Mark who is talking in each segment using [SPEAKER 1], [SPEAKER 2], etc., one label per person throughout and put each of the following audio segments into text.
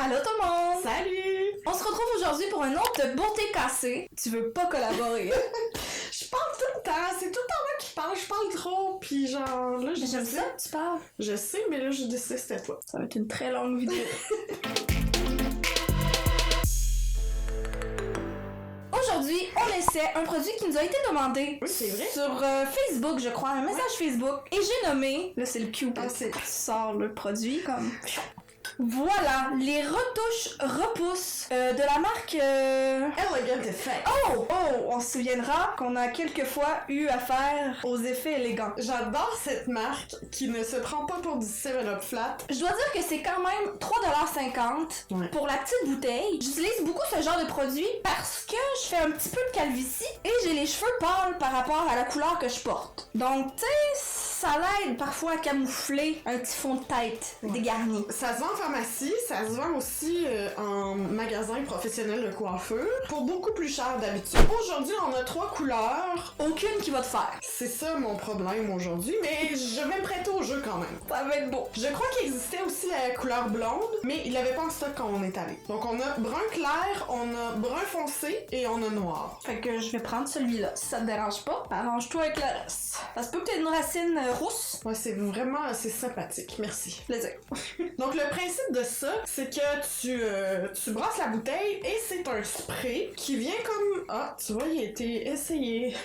[SPEAKER 1] Allô tout le monde!
[SPEAKER 2] Salut!
[SPEAKER 1] On se retrouve aujourd'hui pour un autre de Beauté cassée. Tu veux pas collaborer, hein?
[SPEAKER 2] Je parle tout le temps, c'est tout le temps moi qui parle, je parle trop, pis genre, là, je
[SPEAKER 1] J'aime
[SPEAKER 2] sais.
[SPEAKER 1] ça que tu parles.
[SPEAKER 2] Je sais, mais là, je décide c'était toi.
[SPEAKER 1] Ça va être une très longue vidéo. Aujourd'hui, on essaie un produit qui nous a été demandé.
[SPEAKER 2] Oui, c'est vrai.
[SPEAKER 1] Sur Facebook, je crois, un message Facebook. Et j'ai nommé, là c'est le cue, tu sors le produit comme... Voilà, les retouches repousses de la marque...
[SPEAKER 2] Elegant Effect.
[SPEAKER 1] Oh! On se souviendra qu'on a quelquefois eu affaire aux effets élégants.
[SPEAKER 2] J'adore cette marque qui ne se prend pas pour du 7-Up flat.
[SPEAKER 1] Je dois dire que c'est quand même 3,50$
[SPEAKER 2] Ouais.
[SPEAKER 1] pour la petite bouteille. J'utilise beaucoup ce genre de produit parce que je fais un petit peu de calvitie et j'ai les cheveux pâles par rapport à la couleur que je porte. Donc, tu sais, ça l'aide parfois à camoufler un petit fond de tête dégarni.
[SPEAKER 2] Ça se vend en pharmacie, ça se vend aussi en magasin professionnel de coiffure pour beaucoup plus cher d'habitude. Aujourd'hui, on a 3 couleurs.
[SPEAKER 1] Aucune qui va te faire.
[SPEAKER 2] C'est ça mon problème aujourd'hui, mais je vais me prêter au jeu quand même.
[SPEAKER 1] Ça va être beau.
[SPEAKER 2] Je crois qu'il existait aussi la couleur blonde, mais il l'avait pas en stock quand on est allé. Donc on a brun clair, on a brun foncé et on a noir.
[SPEAKER 1] Fait que je vais prendre celui-là. Si ça te dérange pas, arrange-toi avec le reste. Ça se peut que t'aies une racine rousse.
[SPEAKER 2] Ouais, c'est vraiment assez sympathique, merci.
[SPEAKER 1] Plaisir.
[SPEAKER 2] Donc le principe de ça, c'est que tu brasses la bouteille et c'est un spray qui vient comme... Ah, tu vois, il a été essayé.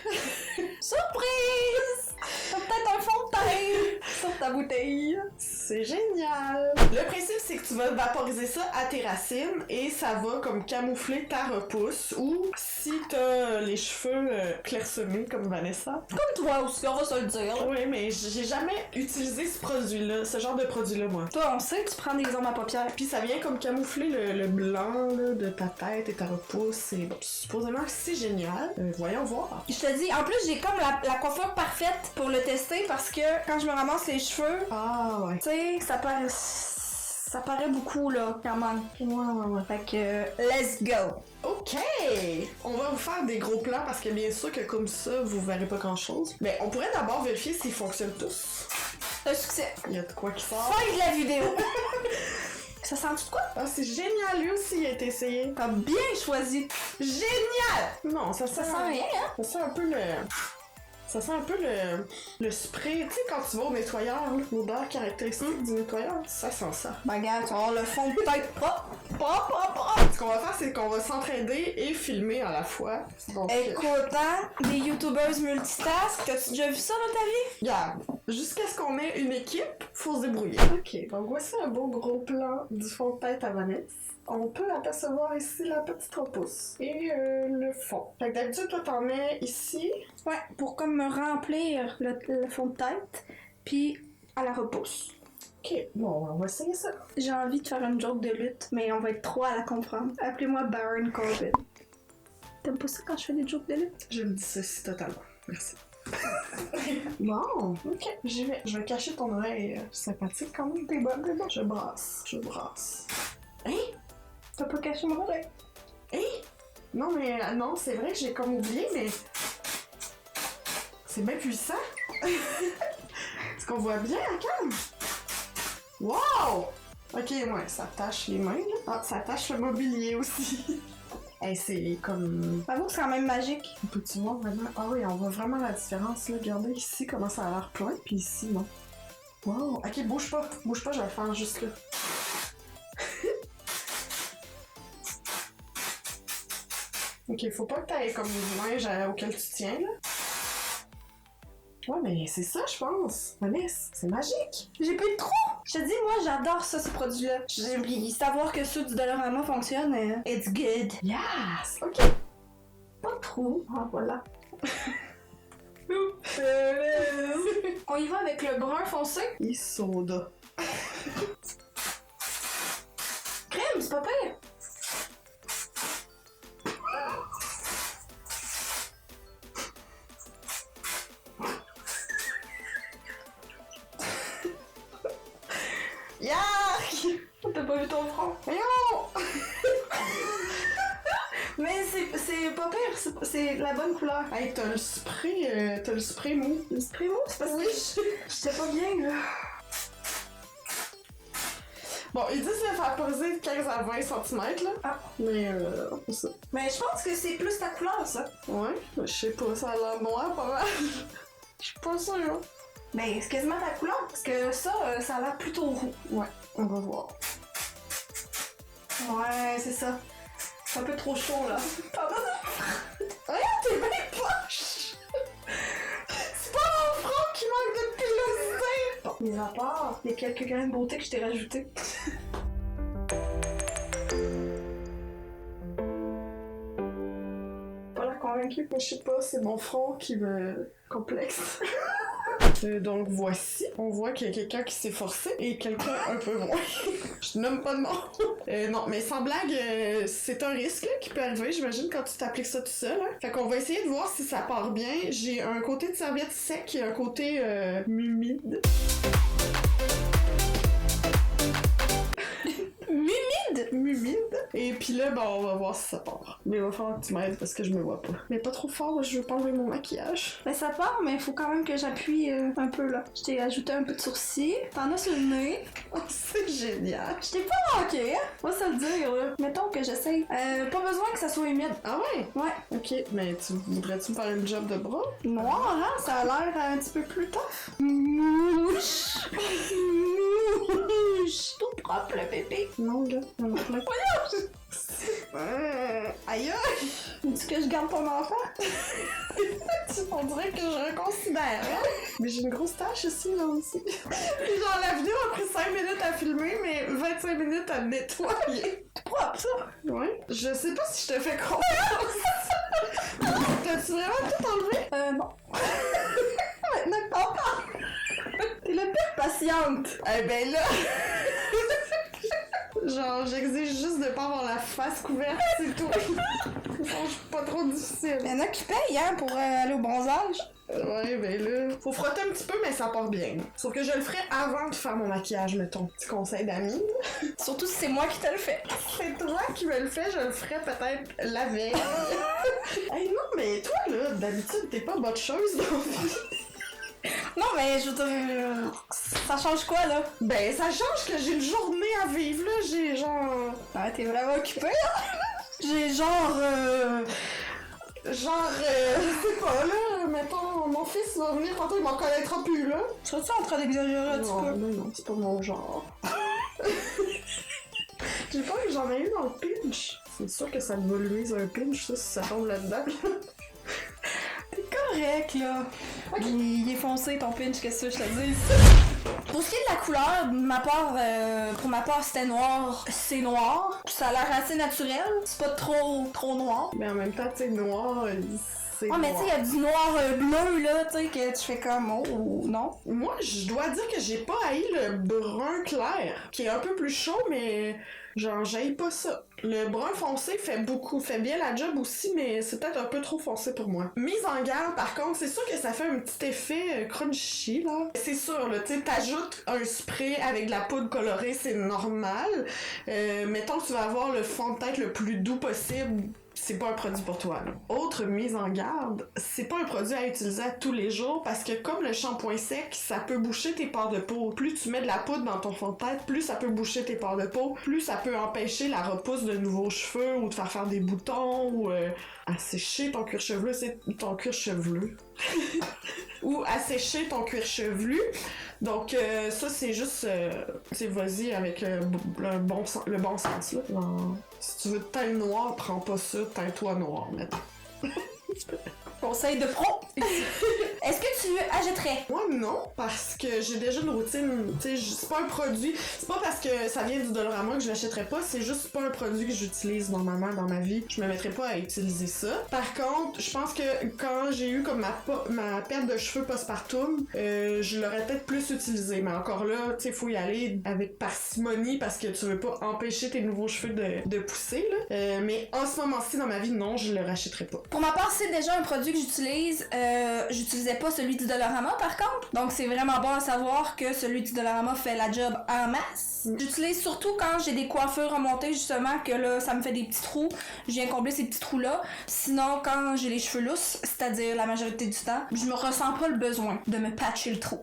[SPEAKER 1] Surprise! T'as peut-être un fond de teint sur ta bouteille.
[SPEAKER 2] C'est génial! Le principe, c'est que tu vas vaporiser ça à tes racines et ça va comme camoufler ta repousse ou si t'as les cheveux clairsemés comme Vanessa.
[SPEAKER 1] Comme toi aussi, on va se le dire.
[SPEAKER 2] Oui, mais j'ai jamais utilisé ce produit-là, ce genre de produit-là, moi.
[SPEAKER 1] Toi, on sait que tu prends des hommes à paupières.
[SPEAKER 2] Puis ça vient comme camoufler le blanc là, de ta tête et ta repousse. C'est supposément c'est génial. Voyons voir.
[SPEAKER 1] Je te dis, en plus, j'ai comme la coiffure parfaite pour le tester parce que quand je me ramasse les cheveux,
[SPEAKER 2] Ah ouais.
[SPEAKER 1] tu sais, ça paraît beaucoup là, quand même.
[SPEAKER 2] Ouais.
[SPEAKER 1] Fait que, let's go!
[SPEAKER 2] Ok! On va vous faire des gros plans parce que bien sûr que comme ça, vous verrez pas grand chose. Mais on pourrait d'abord vérifier s'ils fonctionnent tous.
[SPEAKER 1] Un succès!
[SPEAKER 2] Il y a de quoi qui sort.
[SPEAKER 1] Fin de la vidéo! Ça sent-tu de quoi?
[SPEAKER 2] Ah, c'est génial, lui aussi il a été essayé.
[SPEAKER 1] T'as bien choisi!
[SPEAKER 2] Génial! Non, ça
[SPEAKER 1] Ça sent rien, hein?
[SPEAKER 2] Ça sent un peu le spray. Tu sais, quand tu vas au nettoyeur, là, l'odeur caractéristique du nettoyeur, ça sent ça.
[SPEAKER 1] Ben, regarde, tu vas avoir le fond de tête propre.
[SPEAKER 2] Ce qu'on va faire, c'est qu'on va s'entraider et filmer à la fois. Donc,
[SPEAKER 1] Écoute, hein, des youtubeuses multitask, t'as-tu déjà vu ça dans ta vie?
[SPEAKER 2] regarde, jusqu'à ce qu'on ait une équipe, faut se débrouiller. Ok, donc voici un beau gros plan du fond de tête à Vanessa. On peut apercevoir ici la petite repousse et le fond. Fait que d'habitude, toi, t'en mets ici.
[SPEAKER 1] Ouais, pour comme me remplir le fond de tête, puis à la repousse.
[SPEAKER 2] Ok, bon, on va essayer ça.
[SPEAKER 1] J'ai envie de faire une joke de lutte, mais on va être trois à la comprendre. Appelez-moi Baron Corbin. T'aimes pas ça quand je fais des jokes de lutte?
[SPEAKER 2] Je me dissocie totalement. Merci. Bon, ok, j'y vais. Je vais cacher ton oreille sympathique quand même. T'es bonne. Je brasse. Hein?
[SPEAKER 1] T'as pas caché mon oreille?
[SPEAKER 2] Hein? Non, mais non, c'est vrai, j'ai comme oublié, mais. C'est bien puissant! Est-ce qu'on voit bien la cam? Wow! Ok, ouais, ça tâche les mains, là. Ah, ça tâche le mobilier aussi. Hey, c'est comme...
[SPEAKER 1] J'avoue que c'est quand même magique.
[SPEAKER 2] Peux-tu voir vraiment? Ah oui, on voit vraiment la différence, là. Regardez ici comment ça a l'air plein, puis ici, non. Wow! Ok, bouge pas, je vais le faire juste là. Ok, faut pas que t'ailles comme du linge auquel tu tiens, là. Ouais, mais c'est ça, je pense. Vanessa, c'est magique.
[SPEAKER 1] J'ai plus de trous! Je te dis, moi, j'adore ça, ces produits-là. J'ai oublié. Savoir que ceux du Dollarama fonctionnent, it's good.
[SPEAKER 2] Yes! Ok.
[SPEAKER 1] Pas de trous. Ah, voilà. On y va avec le brun foncé.
[SPEAKER 2] Et soda.
[SPEAKER 1] Crème, c'est pas pire.
[SPEAKER 2] Yark!
[SPEAKER 1] T'as pas vu ton front?
[SPEAKER 2] Voyons!
[SPEAKER 1] Mais c'est pas pire, c'est la bonne couleur.
[SPEAKER 2] Hey, t'as le spray mou.
[SPEAKER 1] Le spray mou, c'est parce que j'étais pas bien, là.
[SPEAKER 2] Bon, ils disent de faire poser de 15 à 20 cm, là.
[SPEAKER 1] Ah.
[SPEAKER 2] Mais, c'est ça.
[SPEAKER 1] Mais je pense que c'est plus ta couleur, ça.
[SPEAKER 2] Ouais, je sais pas, ça a l'air noir pas mal. Je suis pas sûre.
[SPEAKER 1] Ben, c'est quasiment ta couleur, parce que ça, ça a l'air plutôt roux.
[SPEAKER 2] Ouais, on va voir.
[SPEAKER 1] Ouais, c'est ça. C'est un peu trop chaud, là.
[SPEAKER 2] Regarde, t'es bien poche! C'est pas mon front qui manque de pilosité!
[SPEAKER 1] Bon, mis à part les quelques grains de beauté que je t'ai rajoutés.
[SPEAKER 2] Pas l'air convaincue, mais je sais pas, c'est mon front qui me complexe. Donc voici, on voit qu'il y a quelqu'un qui s'est forcé et quelqu'un un peu moins. Je nomme pas de nom. Non, mais sans blague, c'est un risque là, qui peut arriver, j'imagine, quand tu t'appliques ça tout seul. Hein. Fait qu'on va essayer de voir si ça part bien. J'ai un côté de serviette sec et un côté humide. Humide. Et puis là, ben, on va voir si ça part. Mais il va falloir que tu m'aides parce que je me vois pas. Mais pas trop fort, je veux pas enlever mon maquillage.
[SPEAKER 1] Ben ça part, mais il faut quand même que j'appuie un peu là. Je t'ai ajouté un peu de sourcil. T'en as sur le nez.
[SPEAKER 2] Oh, c'est génial.
[SPEAKER 1] Je t'ai pas manqué, hein? On va se le dire, là. Mettons que j'essaye. Pas besoin que ça soit humide.
[SPEAKER 2] Ah ouais?
[SPEAKER 1] Ouais.
[SPEAKER 2] Ok, mais voudrais-tu me faire une job de bras?
[SPEAKER 1] Noir, hein? Ça a l'air un petit peu plus tough. Mouche! Mouche! Tout propre, le bébé.
[SPEAKER 2] Non, gars. Non, aïe!
[SPEAKER 1] Dis que je garde ton enfant?
[SPEAKER 2] On dirait que je reconsidère, hein? Mais j'ai une grosse tâche ici, là aussi. Puis genre, la vidéo a pris 5 minutes à filmer, mais 25 minutes à nettoyer.
[SPEAKER 1] C'est propre, ça?
[SPEAKER 2] Ouais. Je sais pas si je te fais confiance. T'as-tu vraiment tout enlevé?
[SPEAKER 1] Non. Maintenant, papa! T'es la pire patiente!
[SPEAKER 2] Eh ben là... Genre, j'exige juste de pas avoir la face couverte, c'est tout. Ça change pas trop difficile.
[SPEAKER 1] Il y en a qui payent, hein, pour aller au bronzage.
[SPEAKER 2] Ouais, ben là... Faut frotter un petit peu, mais ça part bien. Sauf que je le ferai avant de faire mon maquillage, mettons. Petit conseil d'amis.
[SPEAKER 1] Surtout si c'est moi qui te le fais.
[SPEAKER 2] C'est toi qui me le fais, je le ferai peut-être la veille. Hey, non, mais toi, là, d'habitude, t'es pas botcheuse dans la vie.
[SPEAKER 1] Non, mais je veux dire, ça change quoi, là?
[SPEAKER 2] Ben, ça change que j'ai une journée à vivre, là. J'ai genre...
[SPEAKER 1] Ouais, t'es vraiment occupée, là? J'ai genre,
[SPEAKER 2] je sais pas, là, mettons, mon fils va venir tantôt, il m'en connaîtra plus, là.
[SPEAKER 1] Serais-tu en train d'exagérer un petit
[SPEAKER 2] Non,
[SPEAKER 1] peu?
[SPEAKER 2] non, c'est pas mon genre. J'ai pas que j'en ai eu dans le pinch. C'est sûr que ça me volumise un pinch, ça, si ça tombe là-dedans.
[SPEAKER 1] T'es correct, là. Okay. Il est foncé, ton pinch, qu'est-ce que je te dis? Pour ce qui est de la couleur, pour ma part, c'était noir. C'est noir. Ça a l'air assez naturel. C'est pas trop noir.
[SPEAKER 2] Mais en même temps, tu sais, noir, c'est noir.
[SPEAKER 1] Mais tu sais, il y a du noir bleu, là, tu sais, que tu fais comme, oh, non?
[SPEAKER 2] Moi, je dois dire que j'ai pas haï le brun clair, qui est un peu plus chaud, mais genre, j'haïs pas ça. Le brun foncé fait bien la job aussi, mais c'est peut-être un peu trop foncé pour moi. Mise en garde, par contre, c'est sûr que ça fait un petit effet crunchy, là. C'est sûr, là, tu sais, t'ajoutes un spray avec de la poudre colorée, c'est normal. Mettons que tu vas avoir le fond de tête le plus doux possible, c'est pas un produit pour toi, là. Autre mise en garde, c'est pas un produit à utiliser à tous les jours parce que comme le shampoing sec, ça peut boucher tes pores de peau. Plus tu mets de la poudre dans ton fond de tête, plus ça peut boucher tes pores de peau, plus ça peut empêcher la repousse de nouveaux cheveux ou te faire des boutons ou assécher ton cuir chevelu, ou assécher ton cuir chevelu. Donc ça c'est juste vas-y avec le bon sens là. Non. Si tu veux teint noir, prends pas ça, teins-toi noir maintenant.
[SPEAKER 1] Conseil de pro! Est-ce que tu achèterais?
[SPEAKER 2] Moi non, parce que j'ai déjà une routine, tu sais, c'est pas un produit, c'est pas parce que ça vient du Dollarama que je l'achèterais pas, c'est juste pas un produit que j'utilise normalement dans ma vie, je me mettrais pas à utiliser ça. Par contre, je pense que quand j'ai eu comme ma perte de cheveux postpartum, je l'aurais peut-être plus utilisé, mais encore là, tu sais, faut y aller avec parcimonie parce que tu veux pas empêcher tes nouveaux cheveux de pousser, là. Mais en ce moment-ci dans ma vie, non, je le rachèterais pas.
[SPEAKER 1] Pour ma part, c'est déjà un produit que j'utilise. J'utilisais pas celui du Dollarama par contre. Donc c'est vraiment bon à savoir que celui du Dollarama fait la job en masse. J'utilise surtout quand j'ai des coiffures remontées justement que là ça me fait des petits trous. Je viens combler ces petits trous là. Sinon quand j'ai les cheveux lousses, c'est-à-dire la majorité du temps, je me ressens pas le besoin de me patcher le trou.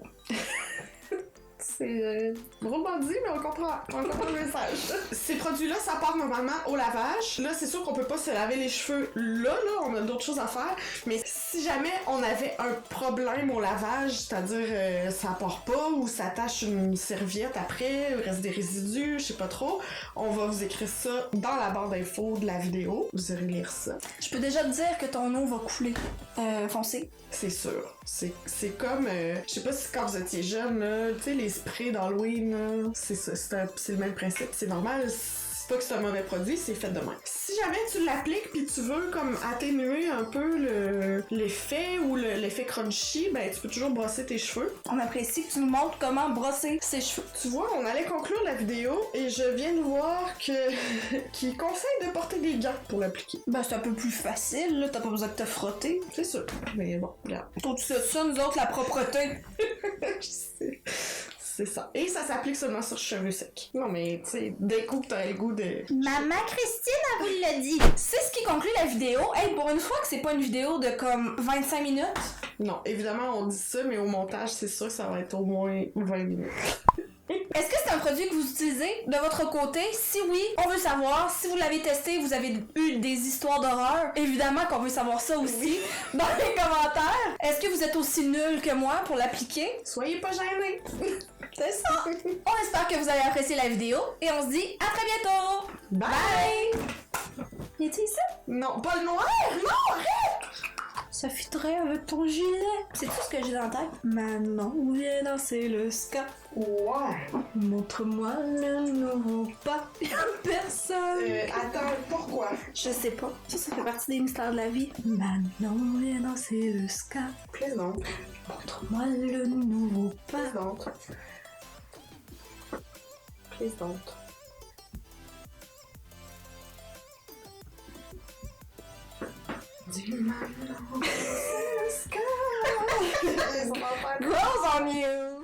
[SPEAKER 2] C'est drôlement dit, mais on comprend le message. Ces produits-là, ça part normalement au lavage. Là, c'est sûr qu'on peut pas se laver les cheveux là, on a d'autres choses à faire. Mais si jamais on avait un problème au lavage, c'est-à-dire ça part pas ou ça tache une serviette après, il reste des résidus, je sais pas trop, on va vous écrire ça dans la barre d'infos de la vidéo. Vous irez lire ça.
[SPEAKER 1] Je peux déjà te dire que ton eau va couler foncé.
[SPEAKER 2] C'est sûr. C'est comme, je sais pas si quand vous étiez jeune, là, tu sais, les sprays d'Halloween, là, c'est ça, c'est le même principe. C'est normal, c'est pas que c'est un mauvais produit, c'est fait de même. Si jamais tu l'appliques pis tu veux comme atténuer un peu l'effet ou l'effet crunchy, ben tu peux toujours brosser tes cheveux.
[SPEAKER 1] On apprécie que tu nous montres comment brosser ses cheveux.
[SPEAKER 2] Tu vois, on allait conclure la vidéo et je viens de voir qu'il conseille de porter des gants pour l'appliquer.
[SPEAKER 1] Ben c'est un peu plus facile, là, t'as pas besoin de te frotter.
[SPEAKER 2] C'est sûr, mais bon, regarde.
[SPEAKER 1] Pour tout ça, nous autres, la propreté.
[SPEAKER 2] Je sais. C'est ça. Et ça s'applique seulement sur cheveux secs. Non, mais tu sais, d'un coup que t'aurais le goût de...
[SPEAKER 1] Maman Christine, elle vous l'a dit. C'est ce qui conclut la vidéo. Hey, pour une fois que c'est pas une vidéo de comme 25 minutes.
[SPEAKER 2] Non, évidemment, on dit ça, mais au montage, c'est sûr que ça va être au moins 20 minutes.
[SPEAKER 1] Est-ce que c'est un produit que vous utilisez de votre côté? Si oui, on veut savoir. Si vous l'avez testé, vous avez eu des histoires d'horreur. Évidemment qu'on veut savoir ça aussi dans les commentaires. Est-ce que vous êtes aussi nul que moi pour l'appliquer?
[SPEAKER 2] Soyez pas gênés!
[SPEAKER 1] C'est ça! On espère que vous avez apprécié la vidéo et on se dit à très bientôt! Bye! Y a-t-il ça?
[SPEAKER 2] Non, pas le noir! Non, arrête!
[SPEAKER 1] Ça fitterait avec ton gilet. C'est tout ce que j'ai dans la tête. Maman, viens danser le ska.
[SPEAKER 2] Ouais.
[SPEAKER 1] Montre-moi le nouveau pas. Y'a personne.
[SPEAKER 2] Attends, pourquoi?
[SPEAKER 1] Je sais pas. Ça fait partie des mystères de la vie. Maman, viens danser le ska.
[SPEAKER 2] Plaisante.
[SPEAKER 1] Montre-moi le nouveau pas.
[SPEAKER 2] Plaisante. Plaisante. Dis-moi, non, c'est le ska.
[SPEAKER 1] Girls on you.